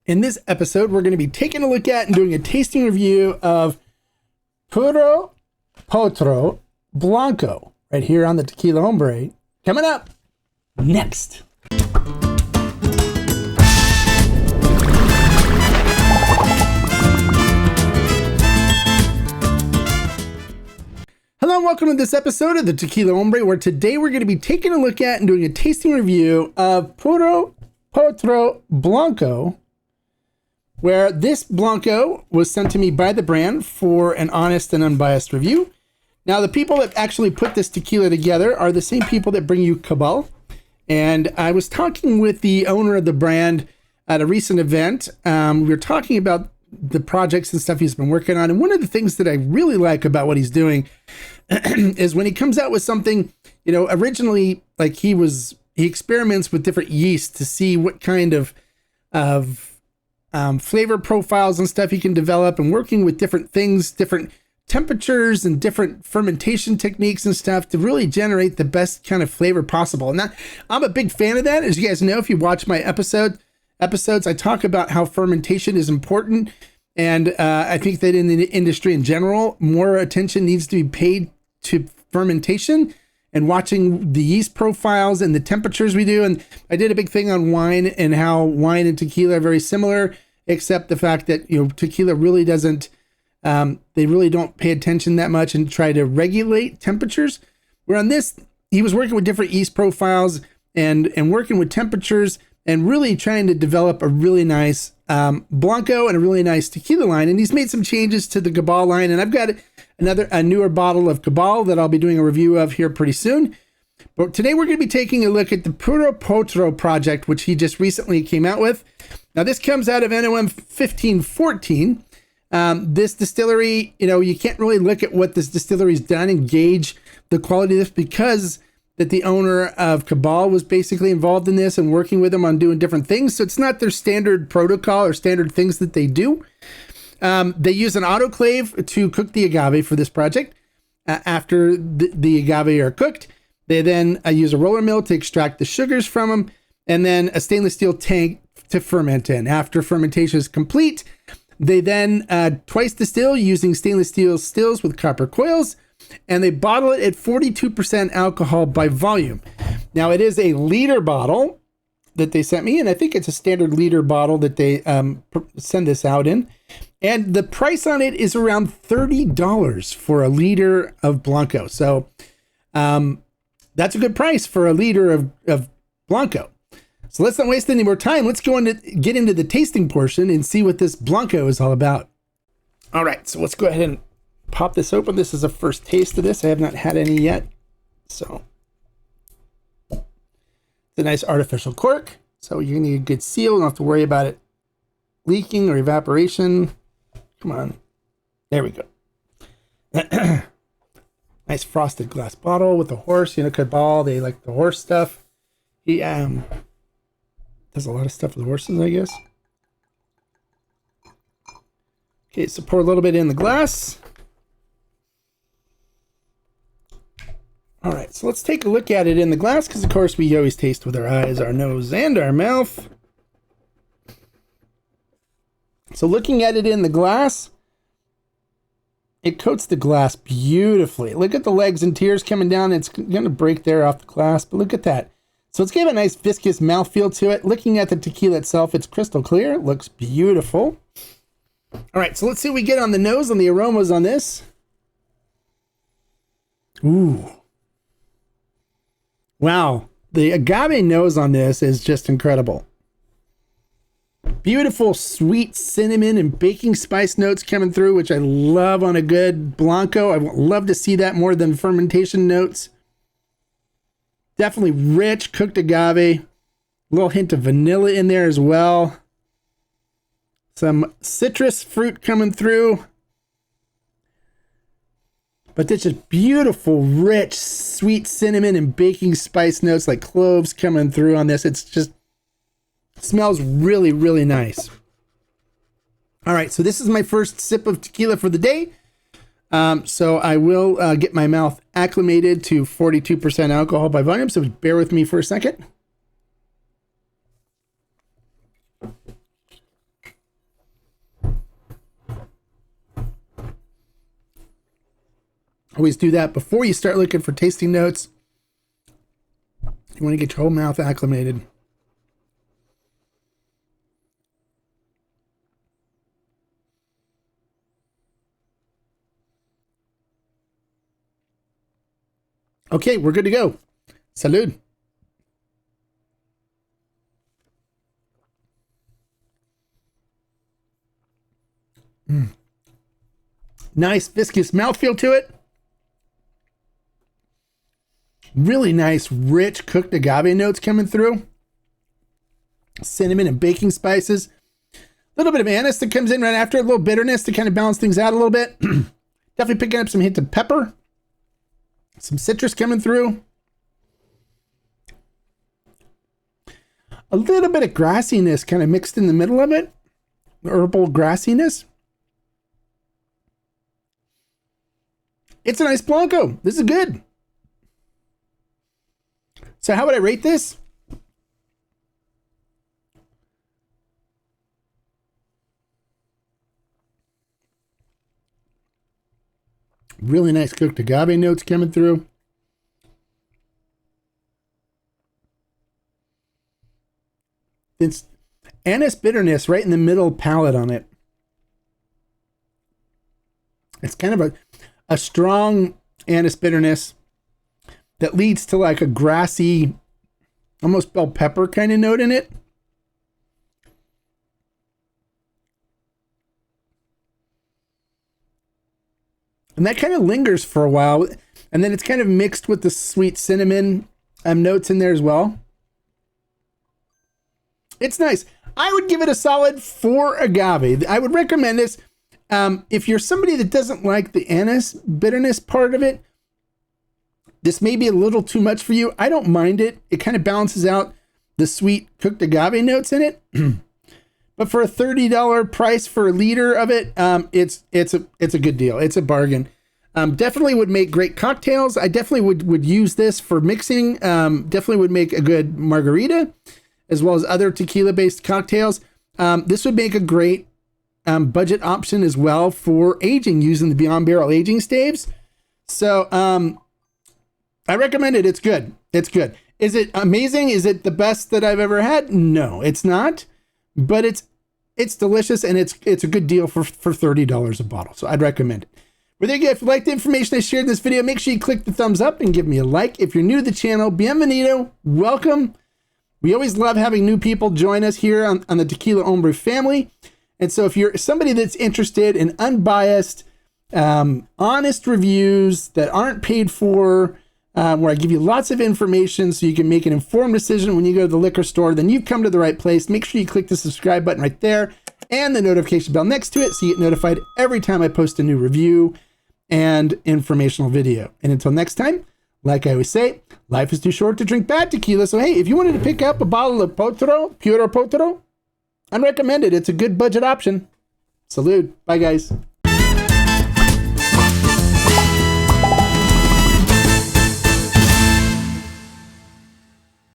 In this episode, we're going to be taking a look at and doing a tasting review of Puro Potro Blanco right here on the Tequila Hombre. Coming up next. Hello and welcome to this episode of the Tequila Hombre, where today we're going to be taking a look at and doing a tasting review of Puro Potro Blanco, where this Blanco was sent to me by the brand for an honest and unbiased review. Now, the people that actually put this tequila together are the same people that bring you Cabal. And I was talking with the owner of the brand at a recent event. We were talking about the projects and stuff he's been working on. And one of the things that I really like about what he's doing is when he comes out with something, you know, originally, like he experiments with different yeast to see what kind of flavor profiles and stuff he can develop, and working with different things, different temperatures and different fermentation techniques and stuff to really generate the best kind of flavor possible. And I'm a big fan of that. As you guys know, if you watch my episodes, I talk about how fermentation is important. And I think that in the industry in general, more attention needs to be paid to fermentation and watching the yeast profiles and the temperatures we do. And I did a big thing on wine and how wine and tequila are very similar, except the fact that, you know, tequila really doesn't, they really don't pay attention that much and try to regulate temperatures. Where on this, he was working with different yeast profiles and working with temperatures and really trying to develop a really nice Blanco and a really nice tequila line. And he's made some changes to the Cabal line. And I've got a newer bottle of Cabal that I'll be doing a review of here pretty soon. But today we're going to be taking a look at the Puro Potro project, which he just recently came out with. Now, this comes out of NOM 1514. This distillery, you know, you can't really look at what this distillery's done and gauge the quality of this because that the owner of Cabal was basically involved in this and working with them on doing different things. So it's not their standard protocol or standard things that they do. They use an autoclave to cook the agave for this project. After the agave are cooked, they then use a roller mill to extract the sugars from them, and then a stainless steel tank to ferment in. After fermentation is complete, they then twice distill using stainless steel stills with copper coils, and they bottle it at 42% alcohol by volume. Now, it is a liter bottle that they sent me, and I think it's a standard liter bottle that they send this out in. And the price on it is around $30 for a liter of Blanco. So that's a good price for a liter of Blanco. So let's not waste any more time. Let's get into the tasting portion and see what this Blanco is all about. All right, so let's go ahead and pop this open. This is a first taste of this. I have not had any yet. So it's a nice artificial cork. So you're gonna need a good seal. You don't have to worry about it leaking or evaporation. Come on. There we go. Nice frosted glass bottle with a horse. You know, Cabal, they like the horse stuff. He does a lot of stuff with horses, I guess. Okay, so pour a little bit in the glass. All right, so let's take a look at it in the glass, because of course we always taste with our eyes, our nose, and our mouth. So looking at it in the glass, it coats the glass beautifully. Look at the legs and tears coming down. It's going to break there off the glass, but look at that. So it's giving a nice viscous mouthfeel to it. Looking at the tequila itself, it's crystal clear. It looks beautiful. All right, so let's see what we get on the nose, on the aromas on this. Ooh. Wow, the agave nose on this is just incredible. Beautiful sweet cinnamon and baking spice notes coming through, which I love on a good Blanco. I would love to see that more than fermentation notes. Definitely rich cooked agave. A little hint of vanilla in there as well. Some citrus fruit coming through. But this is beautiful, rich, sweet cinnamon and baking spice notes like cloves coming through on this. It's just smells really, really nice. All right, so this is my first sip of tequila for the day. So I will get my mouth acclimated to 42% alcohol by volume. So bear with me for a second. Always do that before you start looking for tasting notes. You want to get your whole mouth acclimated. Okay, we're good to go. Salud. Nice viscous mouthfeel to it. Really nice, rich cooked agave notes coming through. Cinnamon and baking spices. A little bit of anise that comes in right after, a little bitterness to kind of balance things out a little bit. Definitely picking up some hint of pepper. Some citrus coming through. A little bit of grassiness kind of mixed in the middle of it. Herbal grassiness. It's a nice Blanco. This is good. So how would I rate this? Really nice cooked agave notes coming through. It's anise bitterness right in the middle palate on it. It's kind of a strong anise bitterness that leads to like a grassy, almost bell pepper kind of note in it. And that kind of lingers for a while. And then it's kind of mixed with the sweet cinnamon notes in there as well. It's nice. I would give it a solid 4 agave. I would recommend this. If you're somebody that doesn't like the anise bitterness part of it, this may be a little too much for you. I don't mind it. It kind of balances out the sweet cooked agave notes in it. But for a $30 price for a liter of it, it's a good deal. It's a bargain. Definitely would make great cocktails. I definitely would use this for mixing. Definitely would make a good margarita, as well as other tequila-based cocktails. This would make a great budget option as well for aging using the Beyond Barrel aging staves. So I recommend it. It's good. It's good. Is it amazing? Is it the best that I've ever had? No, it's not. But it's delicious, and it's a good deal for $30 a bottle. So I'd recommend it. Well, there you go. If you like the information I shared in this video, make sure you click the thumbs up and give me a like. If you're new to the channel, bienvenido, welcome. We always love having new people join us here on the Tequila Hombre family. And so if you're somebody that's interested in unbiased, honest reviews that aren't paid for, where I give you lots of information so you can make an informed decision when you go to the liquor store, then you've come to the right place. Make sure you click the subscribe button right there and the notification bell next to it so you get notified every time I post a new review and informational video. And until next time, like I always say, life is too short to drink bad tequila. So hey, if you wanted to pick up a bottle of Puro Potro, I'd recommend it. It's a good budget option. Salud. Bye, guys.